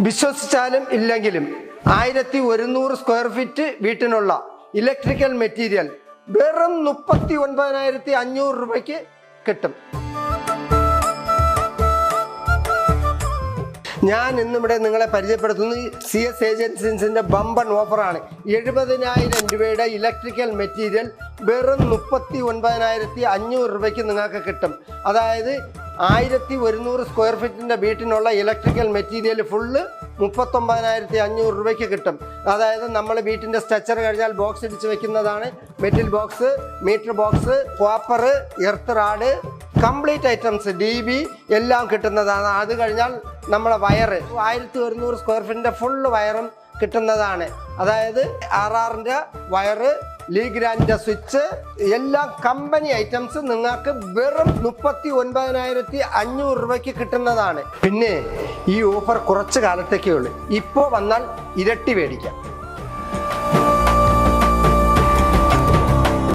വിശ്വസിച്ചാലും ഇല്ലെങ്കിലും 1100 square feet വീട്ടിനുള്ള electrical material വെറും 39,500 രൂപയ്ക്ക് കിട്ടും. ഞാൻ ഇന്നിവിടെ നിങ്ങളെ പരിചയപ്പെടുത്തുന്നത് CS ഏജൻസീസിൻ്റെ ബമ്പൺ ഓഫറാണ്. 70,000 രൂപയുടെ ഇലക്ട്രിക്കൽ മെറ്റീരിയൽ വെറും 39,500 രൂപയ്ക്ക് നിങ്ങൾക്ക് കിട്ടും. അതായത് 1100 സ്ക്വയർ ഫീറ്റിൻ്റെ വീട്ടിനുള്ള ഇലക്ട്രിക്കൽ മെറ്റീരിയൽ ഫുള്ള് 39,500 രൂപയ്ക്ക് കിട്ടും. അതായത് നമ്മൾ വീട്ടിൻ്റെ സ്ട്രക്ചർ കഴിഞ്ഞാൽ ബോക്സ് ഇടിച്ച് വെക്കുന്നതാണ്. Metal box, meter box, copper, earth rod, complete items DB എല്ലാം കിട്ടുന്നതാണ്. അത് കഴിഞ്ഞാൽ നമ്മളെ വയറ് 1100 സ്ക്വയർ ഫീറ്റിൻ്റെ ഫുള്ള് വയറും കിട്ടുന്നതാണ്. അതായത് RRൻ്റെ വയറ്, ലീഗ്രാൻഡിൻ്റെ സ്വിച്ച് എല്ലാം കമ്പനി ഐറ്റംസ് നിങ്ങൾക്ക് വെറും 39,500 രൂപയ്ക്ക് കിട്ടുന്നതാണ്. പിന്നെ ഈ ഓഫർ കുറച്ച് കാലത്തേക്കേ ഉള്ളൂ. ഇപ്പോൾ വന്നാൽ ഇരട്ടി മേടിക്കാം.